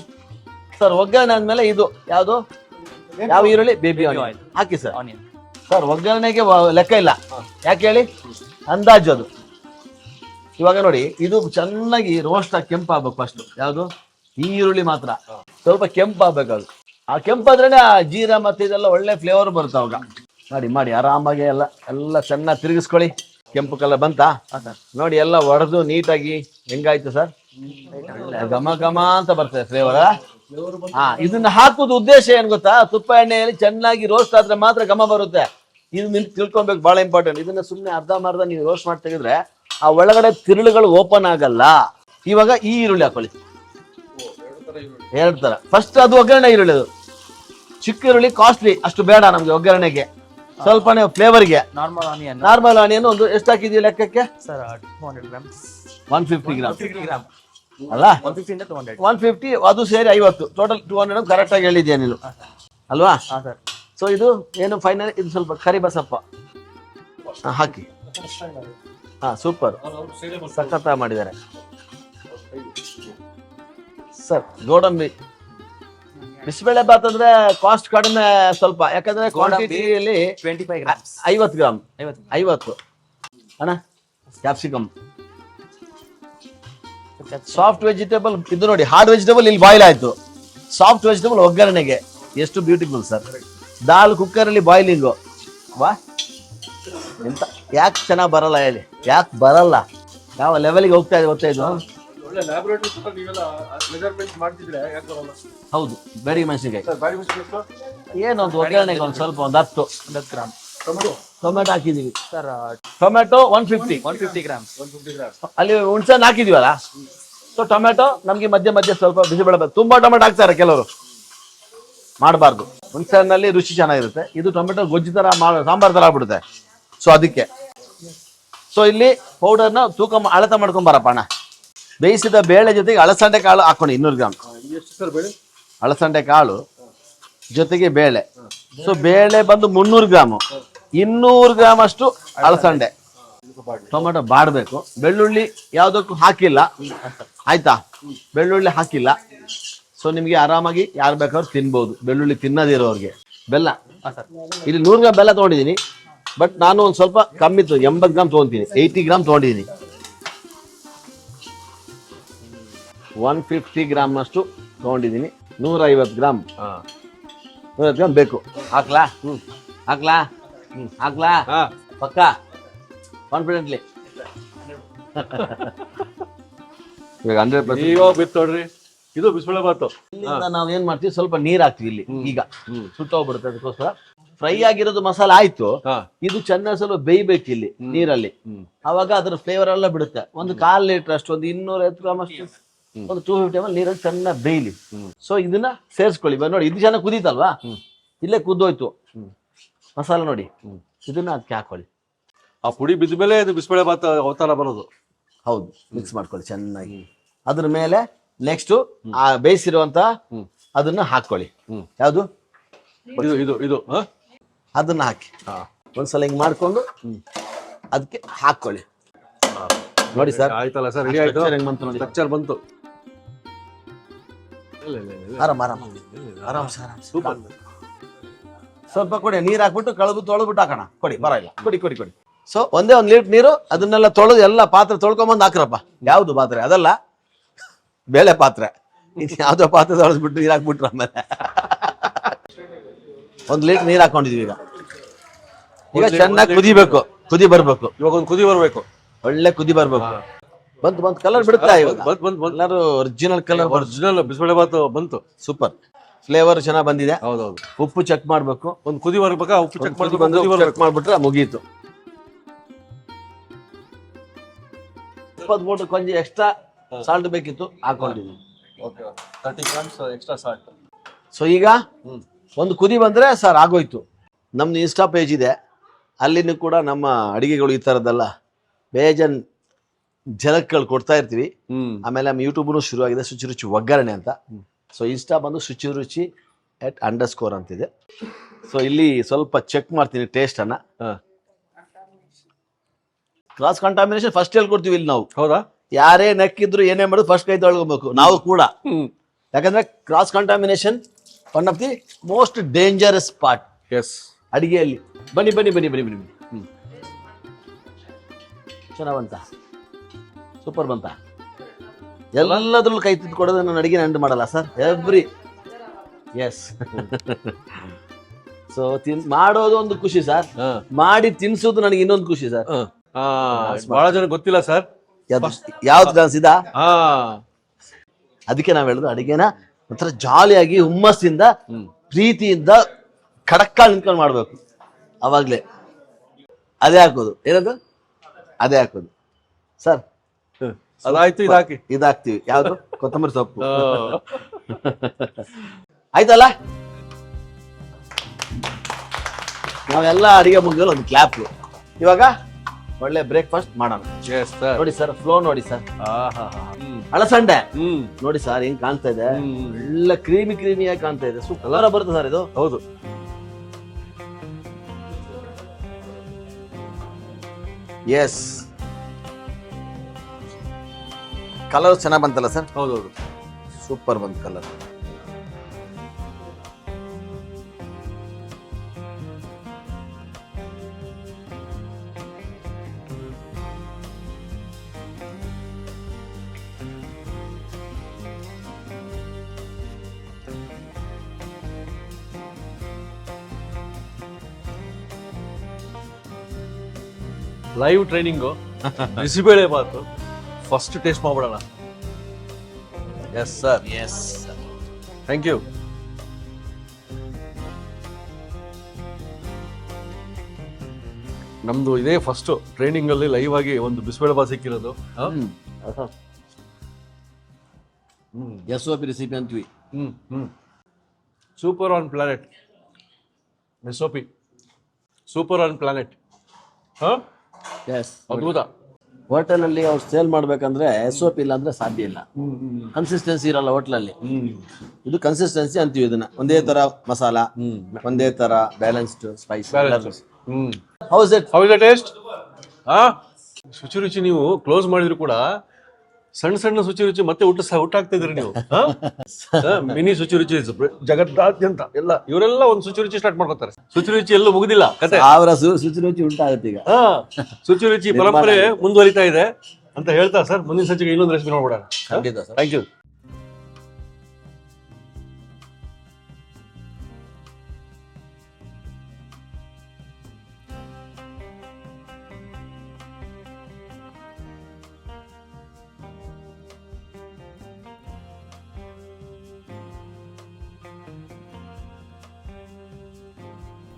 ಸರ್. ಒಗ್ಗರಣೆ ಅಂದ್ಮೇಲೆ ಇದು ಯಾವುದು, ಯಾವ ಈರುಳ್ಳಿ, ಬೇಬಿ ಆನಿಯನ್ ಹಾಕಿ ಸರ್. ಆನಿಯನ್ ಸರ್ ಒಗ್ಗರಣೆಗೆ ಲೆಕ್ಕ ಇಲ್ಲ, ಯಾಕೆ ಹೇಳಿ, ಅಂದಾಜು ಅದು. ಇವಾಗ ನೋಡಿ, ಇದು ಚೆನ್ನಾಗಿ ರೋಸ್ಟ್ ಆಗಿ ಕೆಂಪಾಗಬೇಕು ಫಸ್ಟ್. ಯಾವುದು, ಈ ಈರುಳ್ಳಿ ಮಾತ್ರ ಸ್ವಲ್ಪ ಕೆಂಪಾಗಬೇಕು ಅದು. ಆ ಕೆಂಪಾದ್ರೇನೆ ಆ ಜೀರಾ ಮತ್ತೆ ಇದೆಲ್ಲ ಒಳ್ಳೆ ಫ್ಲೇವರ್ ಬರುತ್ತೆ ಅವಾಗ. ಮಾಡಿ ಆರಾಮಾಗಿ ಎಲ್ಲ ಚೆನ್ನಾಗಿ ತಿರುಗಿಸ್ಕೊಳ್ಳಿ. ಕೆಂಪು ಕಲರ್ ಬಂತಾ? ನೋಡಿ ಎಲ್ಲ ಒಡೆದು ನೀಟಾಗಿ ಹೆಂಗಾಯ್ತು ಸರ್? ಘಮ ಘಮ ಅಂತ ಬರ್ತದೆ ಫ್ಲೇವರ್. ಇದನ್ನ ಹಾಕುದು ಉದ್ದೇಶ ಏನ್ ಗೊತ್ತಾ? ತುಪ್ಪ ಎಣ್ಣೆಯಲ್ಲಿ ಚೆನ್ನಾಗಿ ರೋಸ್ಟ್ ಆದ್ರೆ ಮಾತ್ರ ಘಮ ಬರುತ್ತೆ. ಇದು ನಿಮ್ಗೆ ತಿಳ್ಕೊಬೇಕು, ಬಹಳ ಇಂಪಾರ್ಟೆಂಟ್. ಇದನ್ನ ಸುಮ್ಮನೆ ಅರ್ಧಂಬರ್ಧ ನೀವು ರೋಸ್ಟ್ ಮಾಡಿ ತೆಗೆದ್ರೆ ಆ ಒಳಗಡೆ ತಿರುಳುಗಳು ಓಪನ್ ಆಗಲ್ಲ. ಇವಾಗ ಈ ಈರುಳ್ಳಿ ಹಾಕೊಳ್ಳಿ, 2 ತರ. ಫಸ್ಟ್ ಅದು ಒಗ್ಗರಣೆ ಈರುಳ್ಳಿ, ಅದು ಚಿಕ್ಕ ಈರುಳ್ಳಿ ಕಾಸ್ಟ್ಲಿ, ಅಷ್ಟು ಬೇಡ ನಮ್ಗೆ ಒಗ್ಗರಣೆಗೆ. ಸ್ವಲ್ಪನೇ ಫ್ಲೇವರ್ಗೆ. ನಾರ್ಮಲ್ ಆನಿಯನ್ ಒಂದು ಎಷ್ಟು ಹಾಕಿದೀವಿ ಲೆಕ್ಕಕ್ಕೆ ಸರ್ 200 grams. 150 ಗ್ರಾಮ್ 150 ಗ್ರಾಮ್ ಅಲ್ಲ, 150 ಇಂದ 200. 150 ಅದು ಸೇರಿ 50, ಟೋಟಲ್ 200 ಕರೆಕ್ಟ್ ಆಗಿ ಹೇಳಿದ್ಯಾ ನೀನು ಅಲ್ವಾ? ಸರ್ ಸೊ ಇದು ಏನು ಫೈನಲ್, ಇದು ಸ್ವಲ್ಪ ಕರಿಬಸಪ್ಪ ಹಾಕಿ. ಸೂಪರ್, ಸಖತ್ ಮಾಡಿದ್ದಾರೆ ಸರ್. ಗೋಡಂಬಿ ಬಿಸಿಬೇಳೆ ಬಾತ್ ಅಂದ್ರೆ ಕಾಸ್ಟ್ ಕಡಿಮೆ ಸ್ವಲ್ಪ, ಯಾಕಂದ್ರೆ ಕ್ವಾಂಟಿಟಿಯಲ್ಲಿ 25 grams. 50 ಗ್ರಾಮ್ 50 ಅಣ್ಣ. ಕ್ಯಾಪ್ಸಿಕಮ್, ಸಾಫ್ಟ್ ವೆಜಿಟೇಬಲ್ ಇದು ನೋಡಿ, ಹಾರ್ಡ್ ವೆಜಿಟೇಬಲ್ ಇಲ್ಲಿ ಬಾಯ್ಲ್ ಆಯ್ತು, ಸಾಫ್ಟ್ ವೆಜಿಟೇಬಲ್ ಒಗ್ಗರಣೆಗೆ. ಎಷ್ಟು ಬ್ಯೂಟಿಫುಲ್ ಸರ್. ದಾಲ್ ಕುಕ್ಕರ್ ಅಲ್ಲಿ ಬಾಯ್ಲಿಂಗು, ವಾ ಎಂತ. ಯಾಕೆ ಚೆನ್ನಾಗಿ ಬರಲ್ಲ ಹೇಳಿ? ಯಾಕೆ ಬರಲ್ಲ? ಯಾವ ಲೆವೆಲ್ಗೆ ಹೋಗ್ತಾ ಇದೆ ಗೊತ್ತಾ ಇದು? ಹೌದು, ಬೇಡಿಗೆ ಮೆಣಸಿನಕಾಯಿ ಏನೊಂದು ಒಗ್ಗರಣೆಗೆ ಒಂದು ಸ್ವಲ್ಪ ಒಂದು 10 ಗ್ರಾಮ್ ಟೊಮೆಟೊ ಹಾಕಿದೀವಿ ಸರ್. Tomato 150 gram. ಅಲ್ಲಿ ಹುಣ್ಸೆಹಣ್ಣು ಹಾಕಿದೀವಲ್ಲ, ಸೊ ಟೊಮೆಟೊ ನಮ್ಗೆ ಮಧ್ಯೆ ಮಧ್ಯೆ ಸ್ವಲ್ಪ ಬಿಸಿಬೇಳೆ. ತುಂಬಾ ಟೊಮೆಟೊ ಹಾಕ್ತಾರೆ ಕೆಲವರು, ಮಾಡಬಾರ್ದು. ಹುಣ್ಸೆಹಣ್ಣಲ್ಲಿ ರುಚಿ ಚೆನ್ನಾಗಿರುತ್ತೆ. ಇದು ಟೊಮೆಟೊ ಗೊಜ್ಜು ತರ ಸಾಂಬಾರ್ ತರ ಆಗ್ಬಿಡುತ್ತೆ. ಸೊ ಅದಕ್ಕೆ ಸೊ ಇಲ್ಲಿ ಪೌಡರ್ನ ತೂಕ ಅಳತೆ ಮಾಡ್ಕೊಂಬಾರಪ್ಪ ಅಣ್ಣ. ಬೇಯಿಸಿದ ಬೇಳೆ ಜೊತೆಗೆ ಅಳಸಂಡೆ ಕಾಳು ಹಾಕೊಂಡು 200 ಗ್ರಾಮ್ ಅಳಸಂಡೆ ಕಾಳು ಜೊತೆಗೆ ಬೇಳೆ. ಸೊ ಬೇಳೆ ಬಂದು 300 ಗ್ರಾಮು, 200 ಗ್ರಾಮ್ ಅಷ್ಟು ಅಳಸಂಡೆ. ಟೊಮೆಟೊ ಬಾಡಬೇಕು. ಬೆಳ್ಳುಳ್ಳಿ ಯಾವುದಕ್ಕೂ ಹಾಕಿಲ್ಲ, ಆಯ್ತಾ? ಬೆಳ್ಳುಳ್ಳಿ ಹಾಕಿಲ್ಲ. ಸೊ ನಿಮಗೆ ಆರಾಮಾಗಿ ಯಾರು ಬೇಕಾದ್ರೂ ತಿನ್ಬೋದು, ಬೆಳ್ಳುಳ್ಳಿ ತಿನ್ನದಿರೋರಿಗೆ. ಬೆಲ್ಲ ಇಲ್ಲಿ 100 ಗ್ರಾಮ್ ಬೆಲ್ಲ ತೊಗೊಂಡಿದ್ದೀನಿ, ಬಟ್ ನಾನು ಒಂದು ಸ್ವಲ್ಪ ಕಮ್ಮಿ 80 ಗ್ರಾಮ್ ತೊಗೊತೀನಿ, 80 ಗ್ರಾಮ್ ತೊಗೊಂಡಿದ್ದೀನಿ. 150 ಗ್ರಾಮ್ ಅಷ್ಟು ತೊಗೊಂಡಿದ್ದೀನಿ. 150 ಗ್ರಾಮ್ 150 ಗ್ರಾಮ್ ಬೇಕು. ಹಾಕ್ಲಾ? ಹಾಕ್ಲಾ? ಹಾಕ್ಲಾ? ಪಕ್ಕ ಕಾನ್ಫಿಡೆಂಟ್ಲಿ. ಇವಾಗ 100% ಬಿತ್ತು ನೋಡ್ರಿ, ಇದು ಬಿಸಿಬೇಳೆ ಬಾತು. ಇಲ್ಲಿಂದ ನಾವ್ ಏನ್ ಮಾಡ್ತೀವಿ, ಸ್ವಲ್ಪ ನೀರ್ ಹಾಕ್ತಿವಿ ಇಲ್ಲಿ. ಈಗ ಸುಟ್ಟೋಗ್ಬಿಡುತ್ತೆ, ಅದಕ್ಕೋಸ್ಕರ ಫ್ರೈ ಆಗಿರೋದು ಮಸಾಲ ಆಯ್ತು. ಇದು ಚೆನ್ನಾಗಿ ಸ್ವಲ್ಪ ಬೇಯ್ಬೇಕು ಇಲ್ಲಿ ನೀರಲ್ಲಿ, ಅವಾಗ ಅದ್ರ ಫ್ಲೇವರ್ ಎಲ್ಲ ಬಿಡುತ್ತೆ. ಒಂದು 1/4 ಲೀಟರ್ ಅಷ್ಟು, ಒಂದು 250 ಗ್ರಾಮ್ ಅಷ್ಟು, ಒಂದು 250 ml ನೀರಲ್ಲಿ ಚೆನ್ನಾಗಿ ಬೇಯ್ಲಿ. ಸೊ ಇದನ್ನ ಸೇರಿಸ್ಕೊಳ್ಳಿ. ನೋಡಿ ಇದು ಚೆನ್ನಾಗಿ ಕುದೀತಲ್ವಾ, ಇಲ್ಲೇ ಕುದ್ದೋಯ್ತು ಮಸಾಲ. ನೋಡಿ ಇದನ್ನ ಅದಕ್ಕೆ ಹಾಕೊಳ್ಳಿ. ಆ ಪುಡಿ ಬಿದ್ದ ಮೇಲೆ ಇದು ಬಿಸಿಬೇಳೆ ಬಾತ್ ಅವತಾರ ಬರೋದು. ಹೌದು, ಮಿಕ್ಸ್ ಮಾಡ್ಕೊಳ್ಳಿ ಚೆನ್ನಾಗಿ. ಅದ್ರ ಮೇಲೆ ನೆಕ್ಸ್ಟ್ ಆ ಬೇಯಿಸಿರುವಂತ ಅದನ್ನ ಹಾಕೊಳ್ಳಿ. ಯಾವುದು? ಇದು ಅದನ್ನ ಹಾಕಿ ಒಂದ್ಸಲ ಹಿಂಗ್ ಮಾಡ್ಕೊಂಡು ಅದಕ್ಕೆ ಹಾಕೊಳ್ಳಿ. ನೋಡಿ ಸರ್, ಆಯ್ತಲ್ಲ ಸರ್, ರೆಡಿ ಆಯ್ತು. ಬಂತು ನೋಡಿ, ಸ್ಟ್ರಕ್ಚರ್ ಬಂತು. ಆರಾಮ್ ಸೂಪರ್. ಸ್ವಲ್ಪ ಕೊಡಿ ನೀರ್ ಹಾಕ್ಬಿಟ್ಟು ತೊಳೆದ್ಬಿಟ್ಟು ಹಾಕೋಣ. ಕೊಡಿ, ಬರಲ್ಲ, ಕೊಡಿ. ಸೊ ಒಂದೇ 1 ಲೀಟರ್ ನೀರು, ಅದನ್ನೆಲ್ಲ ತೊಳೆದು ಎಲ್ಲ ಪಾತ್ರೆ ತೊಳ್ಕೊಂಬಂದು ಹಾಕ್ರಪ್ಪ. ಯಾವ್ದು ಪಾತ್ರೆ? ಅದಲ್ಲ, ಬೇಳೆ ಪಾತ್ರೆ. ಯಾವ್ದೋ ಪಾತ್ರೆ ತೊಳೆದ್ಬಿಟ್ಟು ನೀರ್ ಹಾಕ್ಬಿಟ್ರು. ಆಮೇಲೆ 1 ಲೀಟರ್ ನೀರ್ ಹಾಕೊಂಡಿದೀವಿ. ಈಗ ಚೆನ್ನಾಗಿ ಕುದಿ ಬರ್ಬೇಕು. ಇವಾಗ ಒಂದು ಕುದಿ ಬರ್ಬೇಕು, ಒಳ್ಳೆ ಕುದಿ ಬರ್ಬೇಕು. ಬಂತು ಕಲರ್ ಬಿಡುತ್ತಾ? ಎಲ್ಲರೂ ಒರಿಜಿನಲ್ ಕಲರ್, ಒರಿಜಿನಲ್ ಬಿಸಿಬೇಳೆ ಬಾತು ಬಂತು. ಸೂಪರ್, ಫ್ಲೇವರ್ ಚೆನ್ನಾಗಿ ಬಂದಿದೆ. ಹೌದೌದು. ಉಪ್ಪು ಚೆಕ್ ಮಾಡ್ಬೇಕು. ಒಂದು ಕುದಿ ಬರ್ಬೇಕಾ? ಉಪ್ಪು ಚೆಕ್ ಚೆಕ್ ಮಾಡ್ಬಿಟ್ರೆ ಮುಗೀತು. 23 ಕೊಂಚ ಎಕ್ಸ್ಟ್ರಾ ಸಾಲ್ಟ್ ಬೇಕಿತ್ತು, ಹಾಕೊಂಡಿದ್ದೀನಿ. 30 grams ಎಕ್ಸ್ಟ್ರಾ ಸಾಲ್ಟ್. ಸೊ ಈಗ ಒಂದು ಕುದಿ ಬಂದ್ರೆ ಸರ್ ಆಗೋಯ್ತು. ನಮ್ದು ಇನ್ಸ್ಟಾ ಪೇಜ್ ಇದೆ, ಅಲ್ಲಿನೂ ಕೂಡ ನಮ್ಮ ಅಡಿಗೆಗಳು ಈ ಥರದ್ದೆಲ್ಲ ಬೇಜನ್ ಝಲಕ್ಗಳು ಕೊಡ್ತಾ ಇರ್ತೀವಿ. ಆಮೇಲೆ ನಮ್ಮ ಯೂಟ್ಯೂಬ್ನು ಶುರು ಆಗಿದೆ, ಶುಚಿ ರುಚಿ ಒಗ್ಗರಣೆ ಅಂತ. ಸೊ ಇನ್ಸ್ಟಾ ಬಂದು ಶುಚಿ ರುಚಿ @ ಅಂತಿದೆ. ಸೊ ಇಲ್ಲಿ ಸ್ವಲ್ಪ ಚೆಕ್ ಮಾಡ್ತೀನಿ ಟೇಸ್ಟನ್ನು. ಕ್ರಾಸ್ ಕಂಟಾಮಿನೇಷನ್ ಫಸ್ಟ್ ಹೇಳ್ಕೊಡ್ತೀವಿ ಇಲ್ಲಿ ನಾವು. ಹೌದಾ? ಯಾರೇ ನಕ್ಕಿದ್ರು ಏನೇ ಮಾಡೋದು ಫಸ್ಟ್ ಕೈ ತೊಳ್ಕೊಬೇಕು ನಾವು ಕೂಡ. ಯಾಕಂದ್ರೆ cross contamination one of the most dangerous part ಅಡಿಗೆಯಲ್ಲಿ. ಬನ್ನಿ. ಚೆನ್ನಾಗ್ ಬಂತ? ಸೂಪರ್ ಬಂತ? ಎಲ್ಲದ್ರಲ್ಲೂ ಕೈ ತಿದ್ದು ಕೊಡೋದು ನಾನು ಅಡಿಗೆ ನಂಡು ಮಾಡಲ್ಲ ಸರ್ ಎವ್ರಿ ಎಸ್ ಸೊ ಮಾಡೋದು ಒಂದು ಖುಷಿ ಸರ್, ಮಾಡಿ ತಿನ್ಸೋದು ನನಗೆ ಇನ್ನೊಂದು ಖುಷಿ ಸರ್. ಬಹಳ ಜನ ಗೊತ್ತಿಲ್ಲ ಸರ್ ಯಾವ್ದು ಡಾನ್ಸ್ ಇದಾ, ಅದಕ್ಕೆ ನಾವ್ ಹೇಳುದು ಅಡಿಗೆನ ಒಂಥರ ಜಾಲಿಯಾಗಿ ಹುಮ್ಮಸ್ಸಿಂದ ಪ್ರೀತಿಯಿಂದ ಖಡಕ್ಕಾಗಿ ನಿಂತ್ಕೊಂಡು ಮಾಡ್ಬೇಕು. ಅವಾಗ್ಲೇ ಅದೇ ಹಾಕೋದು, ಏನದು ಅದೇ ಹಾಕೋದು ಸರ್. ಅದಾಯ್ತು, ಇದಾಕಿ ಇದಾಕ್ತಿವಿ. ಯಾವ್ದು? ಕೊತ್ತಂಬರಿ ಸೊಪ್ಪು. ಆಯ್ತಲ್ಲ, ನಾವೆಲ್ಲ ಅಡಿಗೆ ಮುಗಿದ್ರೆ ಒಂದು ಕ್ಲಾಪ್. ಇವಾಗ ಒಳ್ಳೆ ಬ್ರೇಕ್ಫಾಸ್ಟ್ ಮಾಡೋಣ. ನೋಡಿ ಸರ್, ಫ್ಲೋ ನೋಡಿ ಸರ್, ಅಳಸಂಡೆ ನೋಡಿ ಸರ್ ಹೆಂಗ್ ಕಾಣ್ತಾ ಇದೆ, ಒಳ್ಳೆ ಕ್ರೀಮಿಯಾಗಿ ಕಾಣ್ತಾ ಇದೆ. ಸೂಪರ್ ಬರುತ್ತೆ ಸರ್ ಇದು. ಹೌದು, ಎಸ್, ಕಲರ್ ಚೆನ್ನಾಗ್ ಬಂತಲ್ಲ ಸರ್? ಹೌದೌದು, ಸೂಪರ್ ಬಂತು colour. Live training bisibele bath first taste ಮಾಡ್ಬಿಡೋಣ. Yes sir, yes, thank you. ನಮ್ದು ಇದೇ ಫಸ್ಟ್ ಟ್ರೈನಿಂಗ್ ಅಲ್ಲಿ ಲೈವ್ ಆಗಿ ಒಂದು ಬಿಸಿಬೇಳೆ ಬಾತ್ ಸಿಕ್ಕಿರೋದು. SOP ರೆಸಿಪಿ ಅಂತೀವಿ. Super on planet. SOP super on planet. ಅದ್ಭುತ. ಹೋಟೆಲ್ ಅಲ್ಲಿ ಅವ್ರು ಸೇಲ್ ಮಾಡ್ಬೇಕಂದ್ರೆ SOP ಇಲ್ಲ ಅಂದ್ರೆ ಸಾಧ್ಯ ಇಲ್ಲ. ಕನ್ಸಿಸ್ಟೆನ್ಸಿ ಇರಲ್ಲ ಹೋಟ್ಲಲ್ಲಿ. ಇದು ಕನ್ಸಿಸ್ಟೆನ್ಸಿ ಅಂತೀವಿ ಇದನ್ನ. ಒಂದೇ ತರ ಮಸಾಲ, ಒಂದೇ ತರ balanced Spice. House it taste? ಶುಚಿ ರುಚಿ ನೀವು ಕ್ಲೋಸ್ ಮಾಡಿದ್ರು ಕೂಡ ಸಣ್ಣ ಸಣ್ಣ ಶುಚಿ ರುಚಿ ಮತ್ತೆ ಹುಟ್ಟಾಗ್ತಾ ಇದ್ರಿ ನೀವು. ಮಿನಿ ಶುಚಿ ರುಚಿ ಜಗತ್ತಾದ್ಯಂತ ಎಲ್ಲ ಇವರೆಲ್ಲ ಒಂದು ಶುಚಿ ರುಚಿ ಸ್ಟಾರ್ಟ್ ಮಾಡ್ಕೊತಾರೆ. ಶುಚಿ ರುಚಿ ಎಲ್ಲೂ ಮುಗುದಿಲ್ಲ ಕತೆ. ಶುಚಿ ರುಚಿ ಉಂಟಾಗುತ್ತೆ ಈಗ. ಶುಚಿ ರುಚಿ ಪರಂಪರೆ ಮುಂದುವರಿತಾ ಇದೆ ಅಂತ ಹೇಳ್ತಾ ಸರ್, ಮುಂದಿನ ಸಂಚಿಕೆ ಇನ್ನೊಂದು ರೆಸಿಪಿ ನೋಡ್ಬಿಡೋಣ. ಖಂಡಿತ ಸರ್. Thank you.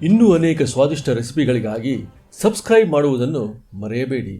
ಇನ್ನೂ ಅನೇಕ ಸ್ವಾದಿಷ್ಟ ರೆಸಿಪಿಗಳಿಗಾಗಿ ಸಬ್ಸ್ಕ್ರೈಬ್ ಮಾಡುವುದನ್ನು ಮರೆಯಬೇಡಿ.